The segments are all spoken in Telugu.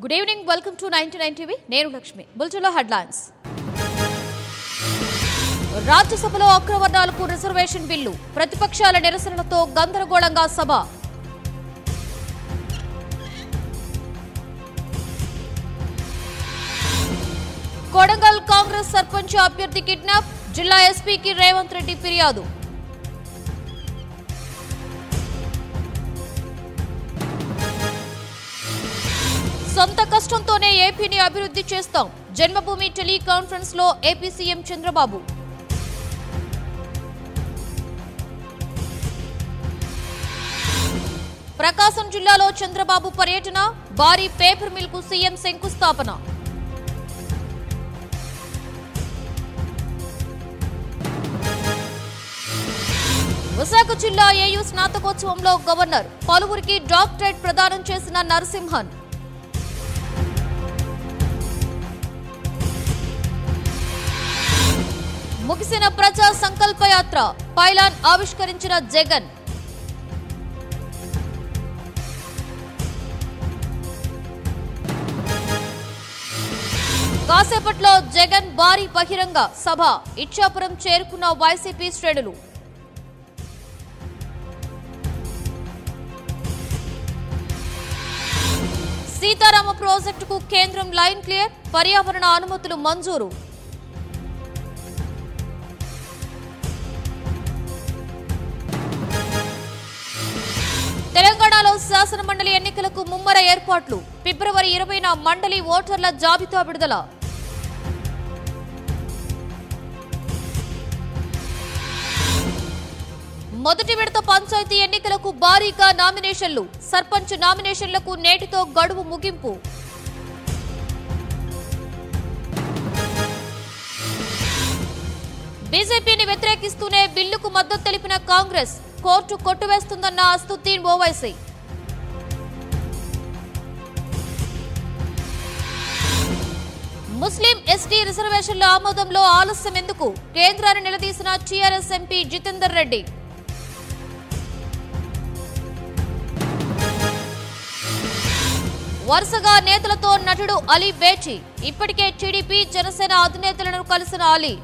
Good evening, welcome to 99 TV. నేను లక్ష్మి. బులెటిన్లో హెడ్లైన్స్. రాజ్యసభలో అగ్రవర్ణాలకు రిజర్వేషన్ బిల్లు, ప్రతిపక్షాల నిరసనలతో గందరగోళంగా సభ. కొడంగల్ కాంగ్రెస్ సర్పంచ్ అభ్యర్థి కిడ్నాప్, జిల్లా ఎస్పీకి రేవంత్ రెడ్డి ఫిర్యాదు. సొంత కష్టంతోనే ఏపీని అభివృద్ధి చేస్తాం, జన్మభూమి టెలికాన్ఫరెన్స్ లో ఏపీ సీఎం చంద్రబాబు. ప్రకాశం జిల్లాలో చంద్రబాబు పర్యటన, భారీ పేపర్ మిల్ కు సీఎం శంకుస్థాపన. విశాఖ జిల్లా ఏయూ స్నాతకోత్సవంలో గవర్నర్, పలువురికి డాక్టరేట్ ప్రదానం చేసిన నరసింహన్. ముగిసిన ప్రజా సంకల్ప యాత్ర, పైలాన్ ఆవిష్కరించిన జగన్. కాసేపట్లో జగన్ భారీ బహిరంగ సభ, ఇచ్చాపురం చేరుకున్న వైసీపీ శ్రేణులు. సీతారామ ప్రాజెక్టుకు కేంద్రం లైన్ క్లియర్, పర్యావరణ అనుమతులు మంజూరు. తెలంగాణలో శాసనమండలి ఎన్నికలకు ముమ్మర ఏర్పాట్లు, ఫిబ్రవరి 20న మండలి ఓటర్ల జాబితా విడుదల. మొదటి విడత పంచాయతీ ఎన్నికలకు భారీగా నామినేషన్లు, సర్పంచ్ నామినేషన్లకు నేటితో గడువు ముగింపు. బీజేపీని వ్యతిరేకిస్తూనే బిల్లుకు మద్దతు తెలిపిన కాంగ్రెస్, కోర్టు కొట్టువేస్తుందన్న అస్తుద్దీన్ ఓవైసీ. ముస్లిం ఎస్టీ రిజర్వేషన్ల ఆమోదంలో ఆలస్యం ఎందుకు, కేంద్రాన్ని నిలదీసిన టీఆర్ఎస్ ఎంపీ జితేందర్ రెడ్డి. వరుసగా నేతలతో నటుడు అలీ భేటీ, ఇప్పటికే టీడీపీ జనసేన అధినేతలను కలిసిన అలీ.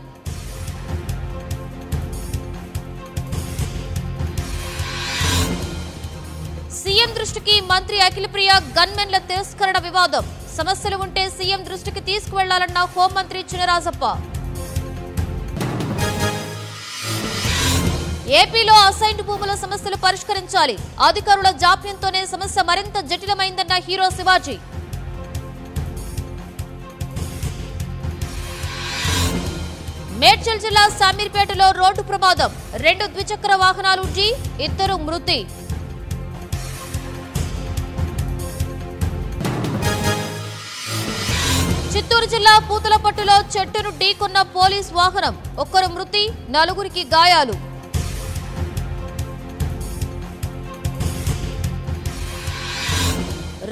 సీఎం దృష్టికి మంత్రి అఖిలప్రియ గన్మెన్ల తిరస్కరణ వివాదం, సమస్యలు ఉంటే సీఎం దృష్టికి తీసుకువెళ్లాలన్న హోంమంత్రి చినరాజప్ప. ఏపీలో అసైన్డ్ భూముల సమస్యలు పరిష్కరించాలి, అధికారుల జాప్యంతోనే సమస్య మరింత జటిలమైందన్న హీరో శివాజీ. మేడ్చల్ జిల్లా శామీర్పేటలో రోడ్డు ప్రమాదం, 2 ద్విచక్ర వాహనాలు ఢీ, 2 మృతి. చిత్తూరు జిల్లా పూతలపట్టులో చెట్టును ఢీకొన్న పోలీస్ వాహనం, 1 మృతి, 4కి గాయాలు.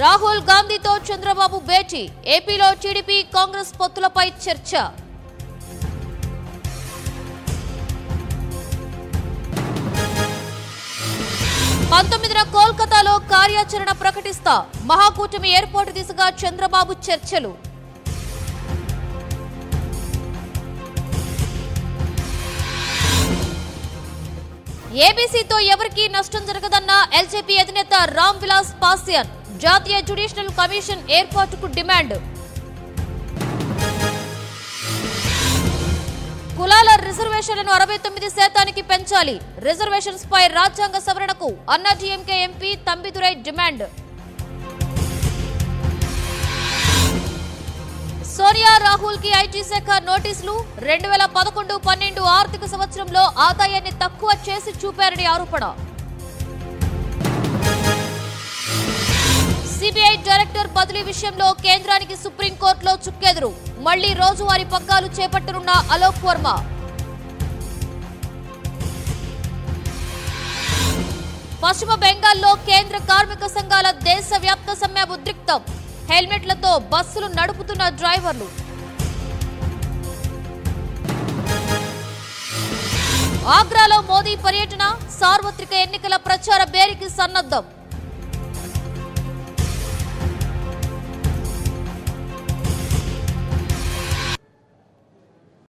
రాహుల్ గాంధీతో చంద్రబాబు భేటీ, ఏపీలో టీడీపీ కాంగ్రెస్ పొత్తులపై చర్చ. పంతొమ్మిదిన కోల్కతాలో కార్యాచరణ ప్రకటిస్తా, మహాకూటమి ఏర్పాటు దిశగా చంద్రబాబు చర్చలు. ఏబీసీతో ఎవరికీ నష్టం జరగదన్న ఎల్జేపీ అధినేత రామ్ విలాస్ పాస్వాన్, జాతీయ జ్యుడిషియల్ కమిషన్ ఏర్పాటుకు డిమాండ్. కులాల రిజర్వేషన్లను 69% పెంచాలి, రిజర్వేషన్స్ పై రాజ్యాంగ సవరణకు అన్నాడీఎంకే ఎంపీ తంబిదురై డిమాండ్. సోనియా రాహుల్ కి ఐటీ శాఖ నోటీసులు, 2011-12 ఆర్థిక సంవత్సరంలో ఆదాయాన్ని తక్కువ చేసి చూపారని ఆరోపణ. సిబిఐ డైరెక్టర్ బదిలీ విషయంలో కేంద్రానికి సుప్రీంకోర్టులో చుక్కెదురు, మళ్లీ రోజువారీ పగ్గాలు చేపట్టనున్న అలోక్ వర్మ. పశ్చిమ బెంగాల్లో కేంద్ర కార్మిక సంఘాల దేశవ్యాప్త సమ్మె ఉద్రిక్తం, హెల్మెట్లతో బస్సులు నడుపుతున్న డ్రైవర్లు. ఆగ్రాలో మోదీ పర్యటన, సార్వత్రిక ఎన్నికల ప్రచార బేరికి సన్నద్ధం,